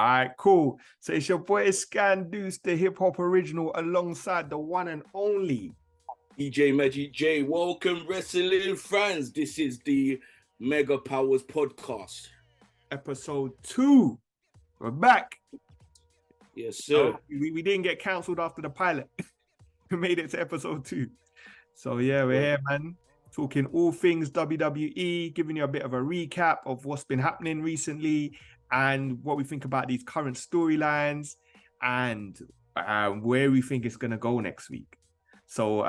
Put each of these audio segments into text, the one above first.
right, cool. So it's your boy Scandooz, the hip hop original, alongside the one and only DJ Magic J. Welcome, wrestling fans. This is the Mega Powers podcast. episode 2. We're back. Yes, sir. So we didn't get cancelled after the pilot. We made it to episode 2. So yeah, we're here, man. Talking all things WWE, giving you a bit of a recap of what's been happening recently and what we think about these current storylines and where we think it's gonna go next week. So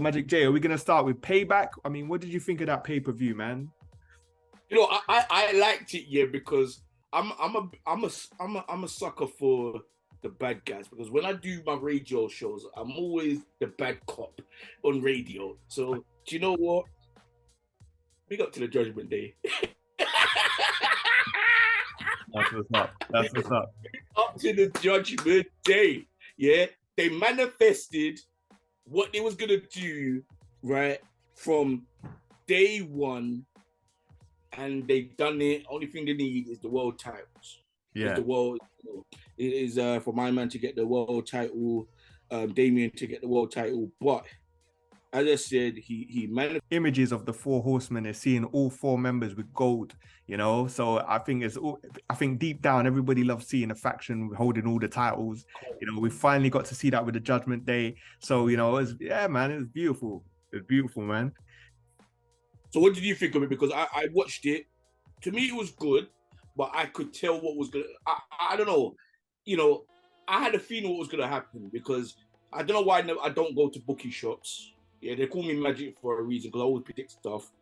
Magic J, are we gonna start with Payback? I mean, what did you think of that pay-per-view, man? You know, I liked it, yeah, because I'm a sucker for the bad guys, because when I do my radio shows, I'm always the bad cop on radio. So do you know what? Big up to the Judgment Day. That's what's up. That's what's up. Up to the Judgment Day. Yeah, they manifested what they was gonna do, right, from day one, and they done it. Only thing they need is the world titles. Yeah, the world it is for my man to get the world title, Damien to get the world title. But as I said, he managed. Images of the 4 horsemen is seeing all 4 members with gold, you know. So I think deep down everybody loves seeing a faction holding all the titles. You know, we finally got to see that with the Judgment Day. So you know, it was beautiful. It's beautiful, man. So what did you think of it? Because I watched it. To me, it was good, but I could tell what was gonna. I don't know. You know, I had a feeling what was gonna happen, because I don't know why I don't go to bookie shops. Yeah, they call me Magic for a reason, because I always predict stuff.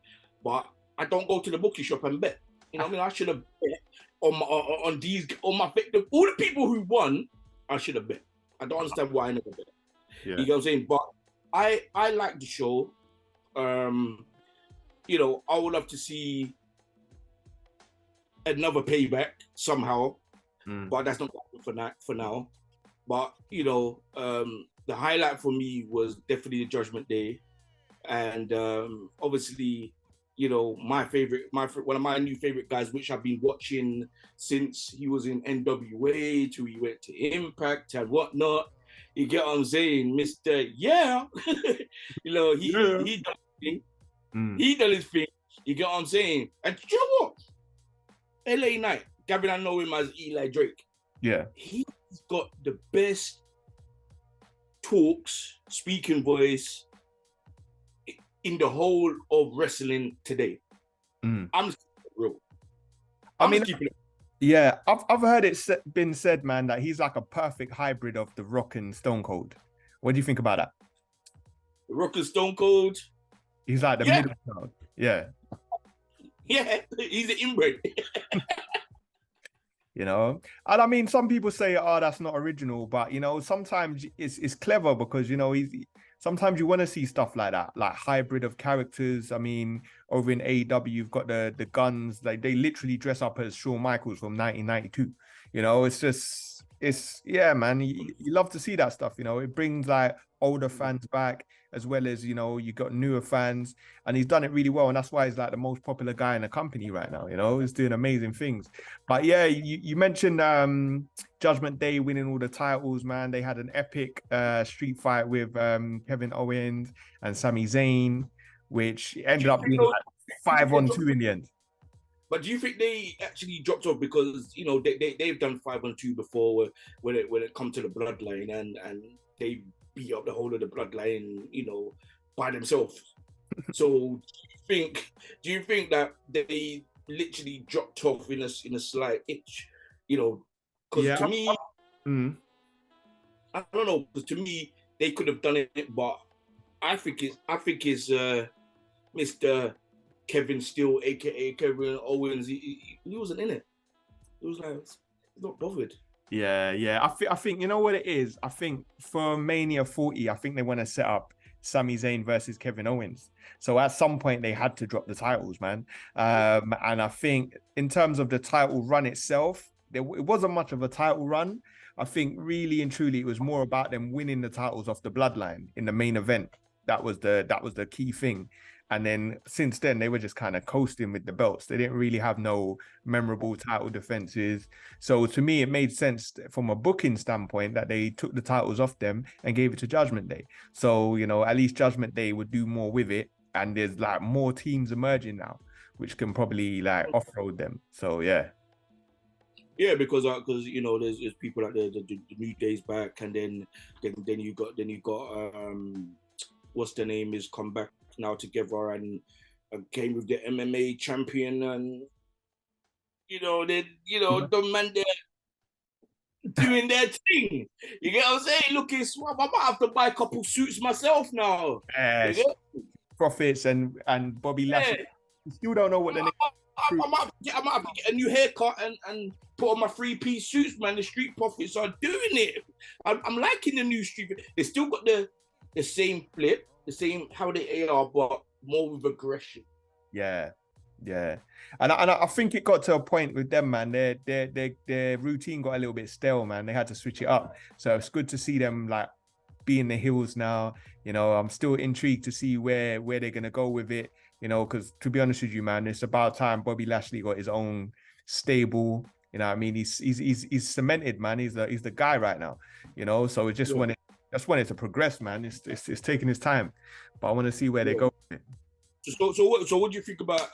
But I don't go to the bookie shop and bet. You know what I mean? I should have bet on my all the people who won. I should have bet. I don't understand why I never bet. Yeah. You know what I'm saying? But I like the show. You know, I would love to see another Payback somehow, but that's not for now. But you know, the highlight for me was definitely the Judgment Day, and obviously, you know, one of my new favorite guys, which I've been watching since he was in NWA till he went to Impact and whatnot. You get what I'm saying, Mr. Yeah, you know, he done his thing. He done his thing. You get what I'm saying? And you know what? LA Knight, Gavin, I know him as Eli Drake. Yeah, he's got the best talks, speaking voice in the whole of wrestling today. I'm just real. Yeah, I've heard it been said, man, that he's like a perfect hybrid of The Rock and Stone Cold. What do you think about that? The Rock and Stone Cold? He's like the middle child. Yeah. Yeah, he's an inbred. You know, and I mean, some people say, "Oh, that's not original," but you know, sometimes it's clever, because you know, sometimes you want to see stuff like that, like hybrid of characters. I mean, over in AEW, you've got the Guns, like they literally dress up as Shawn Michaels from 1992. You know, yeah, man, you love to see that stuff. You know, it brings like older fans back, as well as, you know, you got newer fans, and he's done it really well, and that's why he's like the most popular guy in the company right now. You know, he's doing amazing things. But yeah, you mentioned Judgment Day winning all the titles, man. They had an epic street fight with Kevin Owens and Sami Zayn, which ended up being like 5-on-2 in the end. But do you think they actually dropped off because, you know, they've done 5-on-2 before when it comes to the bloodline, and they beat up the whole of the bloodline, you know, by themselves? So do you think that they literally dropped off in a slight itch, you know? Because to me, I don't know, because to me they could have done it, but I think it's Mr. Kevin Steele, aka Kevin Owens. He wasn't in it. It was like, he's not bothered. Yeah. I think you know what it is. I think for Mania 40, I think they want to set up Sami Zayn versus Kevin Owens. So at some point they had to drop the titles, man. And I think in terms of the title run itself, it wasn't much of a title run. I think really and truly it was more about them winning the titles off the bloodline in the main event. That was the key thing. And then since then, they were just kind of coasting with the belts. They didn't really have no memorable title defenses. So to me, it made sense from a booking standpoint that they took the titles off them and gave it to Judgment Day. So, you know, at least Judgment Day would do more with it. And there's like more teams emerging now, which can probably like off-road them. So, yeah. Yeah, because you know there's people like the New Days back, and then you got what's the name is come back now together and came with the MMA champion, and the man there doing their thing. You get what I'm saying? Look, I might have to buy a couple suits myself now. Profits and Bobby Lashley. Yeah. You still don't know what the name. I might have to get a new haircut and put on my 3-piece suits, man. The Street Profits are doing it. I'm liking the new Street. They still got the same flip, the same how they are, but more with aggression. Yeah. And I think it got to a point with them, man. Their routine got a little bit stale, man. They had to switch it up. So it's good to see them like be in the hills now. You know, I'm still intrigued to see where they're gonna go with it. You know, because to be honest with you, man, it's about time Bobby Lashley got his own stable. You know what I mean? He's cemented, man. He's the guy right now. You know, so it just wanted to progress, man. It's taking his time, but I want to see where they go with it. So what do you think about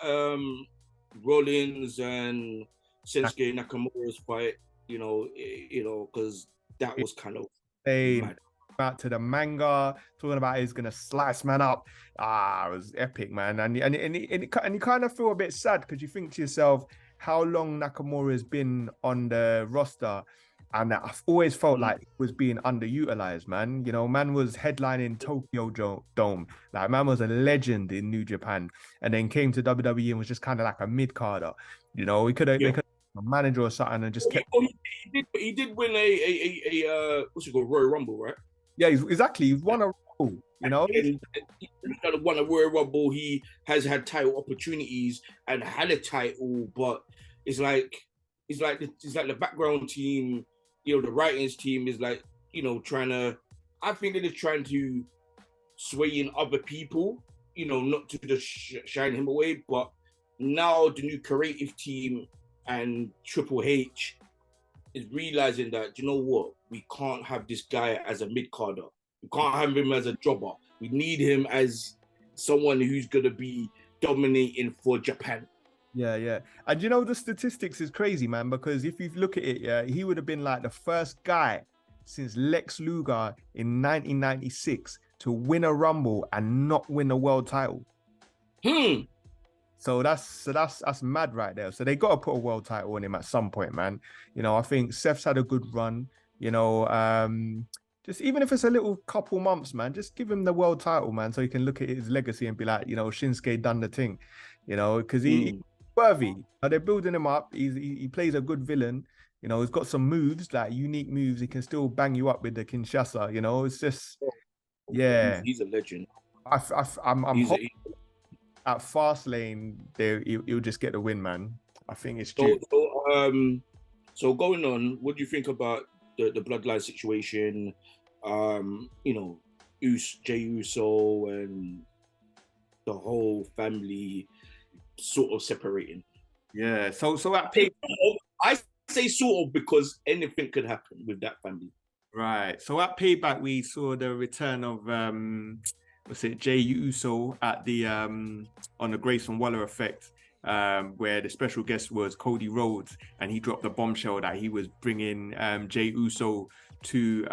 Rollins and Shinsuke Nakamura's fight? You know, because that was kind of mad. Out to the manga, talking about he's gonna slice man up. It was epic, man. And you kind of feel a bit sad because you think to yourself how long Nakamura has been on the roster, and I've always felt like he was being underutilized, man. You know, man was headlining Tokyo Dome, like man was a legend in New Japan, and then came to WWE and was just kind of like a mid-carder. You know, he could have a manager or something and just kept. He did win a what's it called, Royal Rumble, right? Yeah, exactly. He's won a Rumble, you know. He won a Royal Rumble. He has had title opportunities and had a title, but it's like the background team, you know, the writings team is like, you know, I think they're just trying to sway in other people, you know, not to just shine him away. But now the new creative team and Triple H is realizing that, you know what, we can't have this guy as a mid-carder. We can't have him as a jobber. We need him as someone who's going to be dominating for Japan. Yeah. And you know, the statistics is crazy, man, because if you look at it, he would have been like the first guy since Lex Luger in 1996 to win a Rumble and not win a world title. So that's mad right there. So they got to put a world title on him at some point, man. You know, I think Seth's had a good run. You know, just even if it's a little couple months, man, just give him the world title, man, so he can look at his legacy and be like, you know, Shinsuke done the thing. You know, because he's worthy. They're building him up. He plays a good villain. You know, he's got some moves, like unique moves. He can still bang you up with the Kinshasa. You know, it's just, yeah. He's a legend. I'm hoping at Fastlane, he'll just get the win, man. I think it's due. So going on, what do you think about the bloodline situation? You know, Jey Uso and the whole family sort of separating. Yeah. So at I say sort of because anything could happen with that family. Right. So at Payback, we saw the return of Jey Uso at the on the Grayson Waller effect, where the special guest was Cody Rhodes, and he dropped the bombshell that he was bringing Jey Uso to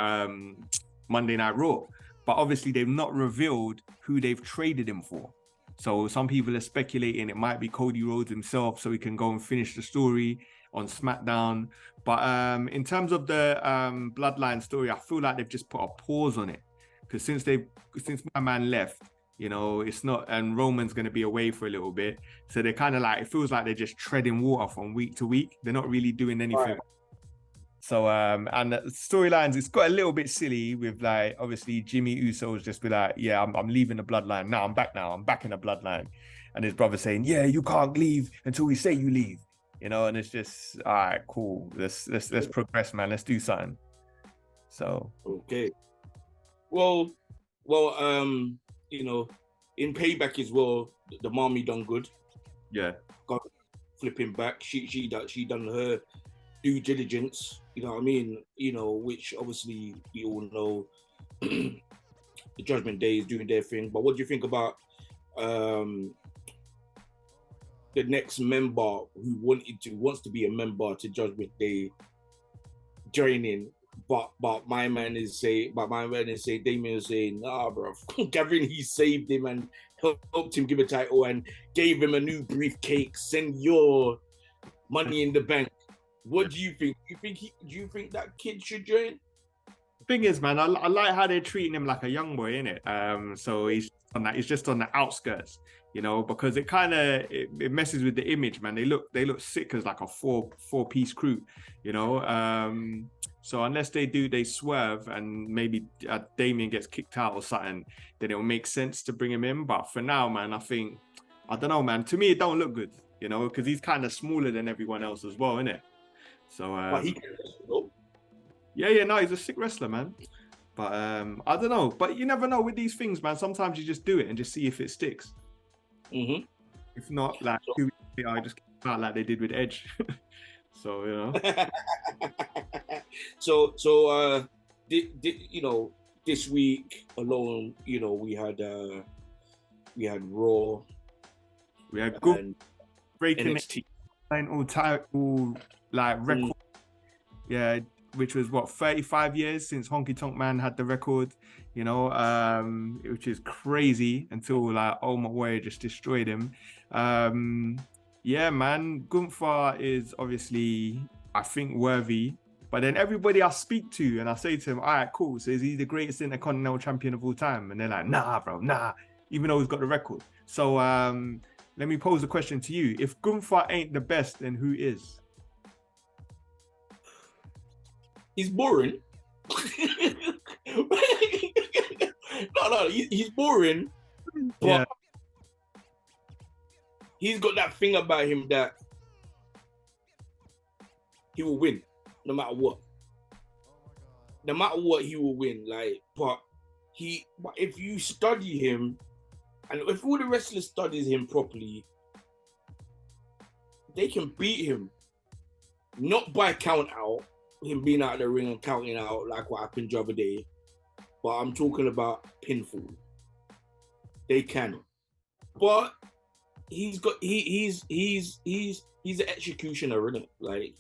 Monday Night Raw. But obviously, they've not revealed who they've traded him for. So some people are speculating it might be Cody Rhodes himself, so he can go and finish the story on SmackDown. But in terms of the Bloodline story, I feel like they've just put a pause on it, because since my man left, you know, it's not, and Roman's going to be away for a little bit, so they're kind of like, it feels like they're just treading water from week to week. They're not really doing anything. Right. So and the storylines, it's got a little bit silly with, like, obviously Jimmy Uso's just be like, yeah, I'm leaving the Bloodline now. I'm back in the Bloodline, and his brother saying, yeah, you can't leave until we say you leave. You know, and it's just, all right, cool. Let's progress, man. Let's do something. So okay. Well, you know, in Payback as well, the mommy done good. Yeah. Got flipping back. She done her due diligence. You know what I mean? You know, which obviously we all know the Judgment Day is doing their thing. But what do you think about the next member who wants to be a member to Judgment Day joining? But my man is saying Damien is saying, nah, bro. Gavin, he saved him and helped him give a title and gave him a new briefcase. Send your money in the bank. What do you think? Do you think that kid should join? Thing is, man, I like how they're treating him like a young boy, innit? So he's just on the outskirts, you know, because it kind of it messes with the image, man. They look sick as like a four-piece crew, you know. So unless they swerve and maybe Damien gets kicked out or something, then it'll make sense to bring him in. But for now, man, I don't know, man. To me, it don't look good, you know, because he's kind of smaller than everyone else as well, innit? So but he can wrestle. Yeah, no, he's a sick wrestler, man. But I don't know. But you never know with these things, man. Sometimes you just do it and just see if it sticks. Mm-hmm. If not, like I just came out like they did with Edge. So you know. You know, this week alone, you know, we had Raw, we had good breaking NXT all like record. Yeah, which was what 35 years since Honky Tonk Man had the record, you know, which is crazy until like Ultimate Warrior just destroyed him. Yeah, man, Gunther is obviously, I think, worthy. But then everybody I speak to and I say to him, all right, cool. So is he the greatest Intercontinental Champion of all time? And they're like, nah, bro, nah. Even though he's got the record. So let me pose a question to you. If Gunther ain't the best, then who is? He's boring. No, he's boring. But Yeah. he's got that thing about him that he will win no matter what. No matter what, he will win. Like, but if you study him, and if all the wrestlers studies him properly, they can beat him. Not by count out, him being out of the ring and counting out like what happened the other day, but I'm talking about pinfall. They can, but he's an executioner, isn't it? Like,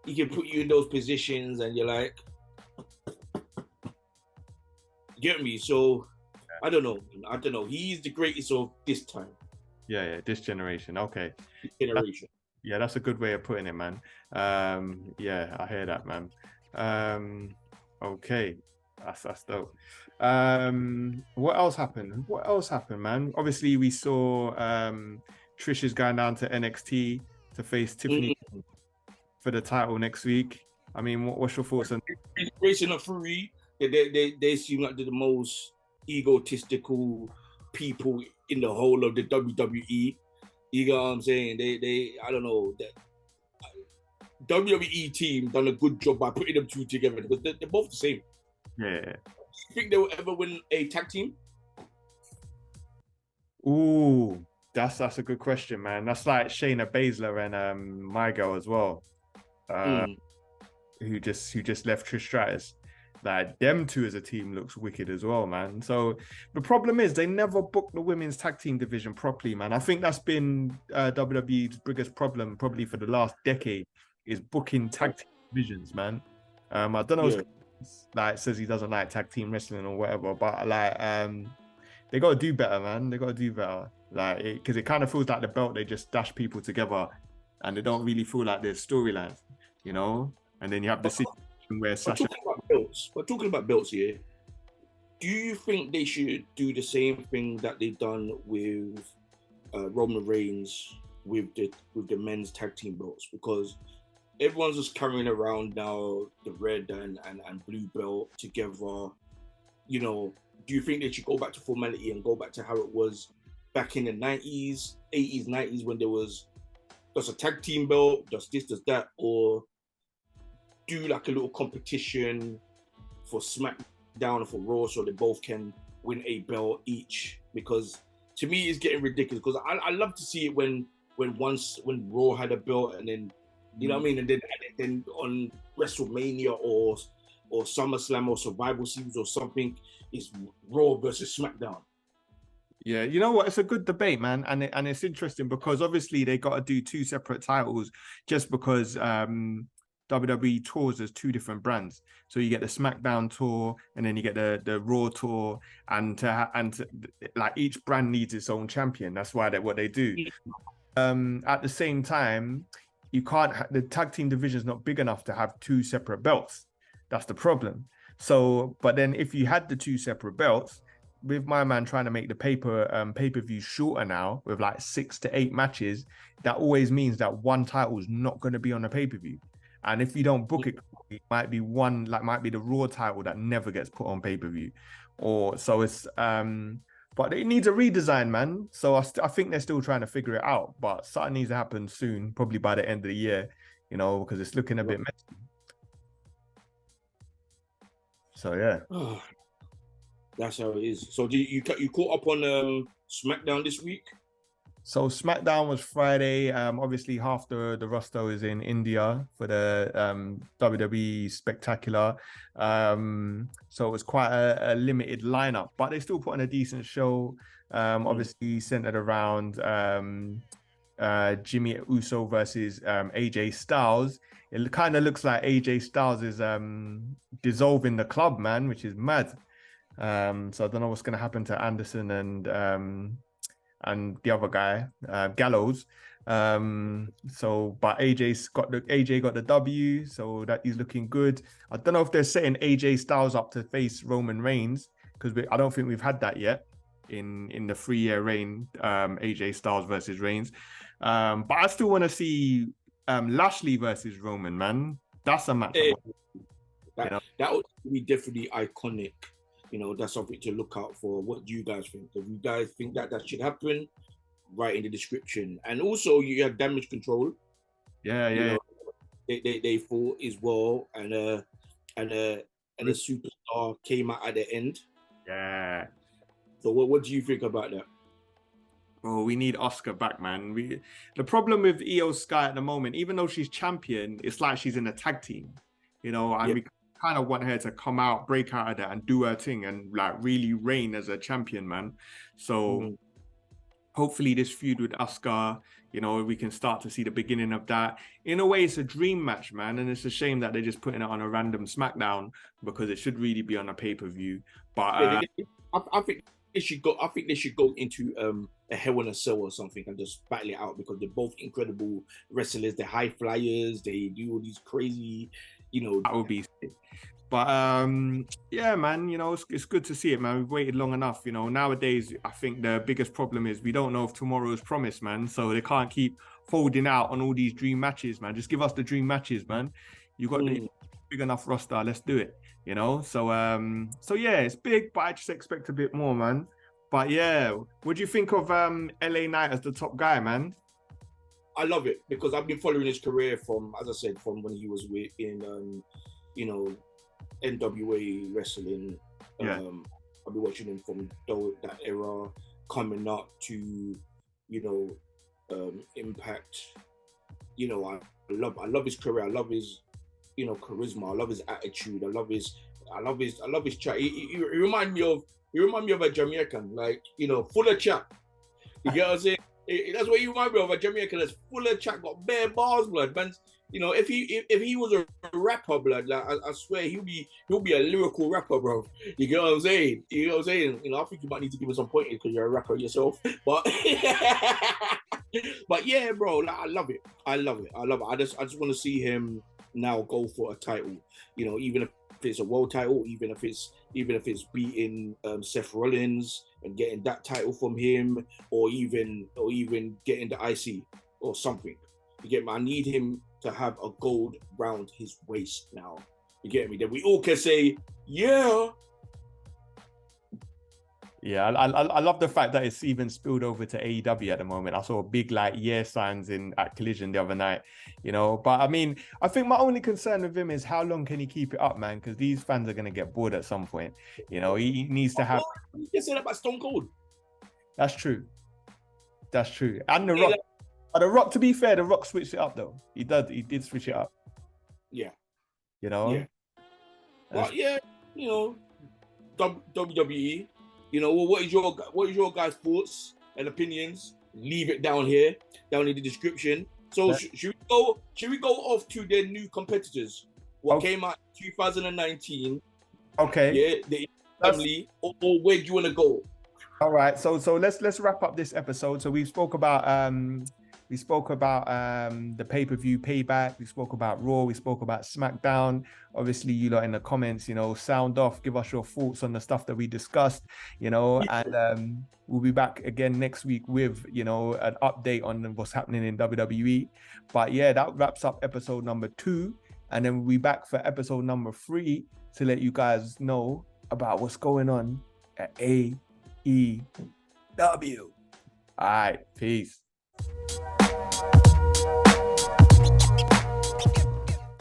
he can put you in those positions, and you're like, get me? So I don't know. He's the greatest of this time. Yeah, this generation. Okay. This generation. Yeah, that's a good way of putting it, man. Yeah, I hear that, man. Okay, that's dope. What else happened, man? Obviously, we saw Trish is going down to NXT to face Tiffany for the title next week. I mean, what's your thoughts on Racing up Fury? They seem like they're the most egotistical people in the whole of the WWE. You know what I'm saying? They I don't know, that WWE team done a good job by putting them two together because they're both the same. Yeah. Do you think they will ever win a tag team? Ooh, that's a good question, man. That's like Shayna Baszler and my girl as well, who just left Trish Stratus. Like, them two as a team looks wicked as well, man. So the problem is they never booked the women's tag team division properly, man. I think that's been WWE's biggest problem probably for the last decade, is booking tag team divisions, man. I don't know, like, says he doesn't like tag team wrestling or whatever, but like they got to do better, man. They got to do better, like, because it kind of feels like the belt, they just dash people together and they don't really feel like there's storylines, you know. And then you have the situation where Sasha. We're talking about belts here. Do you think they should do the same thing that they've done with Roman Reigns with the men's tag team belts? Because everyone's just carrying around now the red and blue belt together. You know, do you think they should go back to formality and go back to how it was back in the 90s, 80s, 90s, when there was just a tag team belt, just this, just that, or do like a little competition for SmackDown and for Raw so they both can win a belt each, because to me it's getting ridiculous. Because I love to see it when Raw had a belt, and then you know what I mean, and then on WrestleMania or SummerSlam or Survival Series or something, it's Raw versus SmackDown. Yeah, you know what? It's a good debate, man, and it's interesting because obviously they got to do two separate titles just because WWE tours as two different brands. So you get the SmackDown tour, and then you get the Raw tour, and like each brand needs its own champion. That's why what they do. At the same time, you can't. The tag team division is not big enough to have two separate belts. That's the problem. So, but then if you had the two separate belts, with my man trying to make the pay-per-view shorter now with like 6 to 8 matches, that always means that one title is not going to be on the pay-per-view. And if you don't book it, it might be the Raw title that never gets put on pay-per-view. Or so it's but it needs a redesign, man. So I think they're still trying to figure it out, but something needs to happen soon, probably by the end of the year, you know, because it's looking a bit messy. So yeah. That's how it is. So you caught up on SmackDown this week? So SmackDown was Friday. Obviously half the roster is in India for the WWE Spectacular. So it was quite a limited lineup, but they still put on a decent show. Obviously centered around Jimmy Uso versus AJ Styles. It kind of looks like AJ Styles is dissolving the club, man, which is mad. So I don't know what's going to happen to Anderson and the other guy, Gallows. But AJ got the W, so that he's looking good. I don't know if they're setting AJ Styles up to face Roman Reigns, because I don't think we've had that yet in the 3-year reign, AJ Styles versus Reigns. But I still want to see Lashley versus Roman, man. That's a match. That would be definitely iconic. You know, that's something to look out for. What do you guys think? If you guys think that should happen, write in the description. And also, you have Damage Control. Yeah. They fought as well, and a superstar came out at the end. Yeah. So what do you think about that? Oh, we need Asuka back, man. The problem with Io Sky at the moment, even though she's champion, it's like she's in a tag team, you know, and we kind of want her to come out, break out of that and do her thing and like really reign as a champion, man. So hopefully this feud with Asuka, you know, we can start to see the beginning of that. In a way, it's a dream match, man. And it's a shame that they're just putting it on a random SmackDown, because it should really be on a pay-per-view. But I think they should go into a Hell in a Cell or something and just battle it out, because they're both incredible wrestlers. They're high flyers. They do all these crazy, you know. That would be sick. But yeah, man, you know, it's good to see it, man. We've waited long enough, you know. Nowadays, I think the biggest problem is we don't know if tomorrow is promised, man. So they can't keep holding out on all these dream matches, man. Just give us the dream matches, man. You got the big enough roster, let's do it, you know. So yeah, it's big, but I just expect a bit more, man. But yeah, what do you think of LA Knight as the top guy, man? I love it, because I've been following his career from, as I said, from when he was in you know, NWA wrestling. I've been watching him from that era, coming up to, you know, Impact. You know, I love his career. I love his, you know, charisma. I love his attitude. I love his chat. He remind me of a Jamaican, like, you know, full of chat. You get what I'm saying? That's what you remind me of, a Jamaican that's full of chat, got bare bars, blood, man. You know, if he was a rapper, blood, like, I swear he'll be a lyrical rapper, bro. You get what I'm saying? You know what I'm saying? You know, I think you might need to give him some pointers because you're a rapper yourself. But but yeah, bro, like, I love it. I just want to see him now go for a title. You know, even if it's a world title, even if it's beating Seth Rollins and getting that title from him, or even getting the IC or something. You get me? I need him to have a gold round his waist now. You get me? Then we all can say, yeah. Yeah, I love the fact that it's even spilled over to AEW at the moment. I saw big like signs in at Collision the other night, you know. But I mean, I think my only concern with him is how long can he keep it up, man? Because these fans are gonna get bored at some point. You know, he needs to have. You just said about Stone Cold. That's true. That's true. And The Rock. But The Rock, to be fair, The Rock switched it up though. He did switch it up. Yeah. You know. Yeah. Well, yeah. You know, WWE. You know, what is your guys' thoughts and opinions? Leave it down here, down in the description. So should we go off to their new competitors? What came out in 2019? Okay. Yeah, the family, or where do you want to go? All right. So let's wrap up this episode. So we spoke about the pay-per-view Payback. We spoke about Raw. We spoke about SmackDown. Obviously, you lot in the comments, you know, sound off, give us your thoughts on the stuff that we discussed, you know, and we'll be back again next week with, you know, an update on what's happening in WWE. But yeah, that wraps up episode number 2. And then we'll be back for episode number 3 to let you guys know about what's going on at AEW. All right, peace.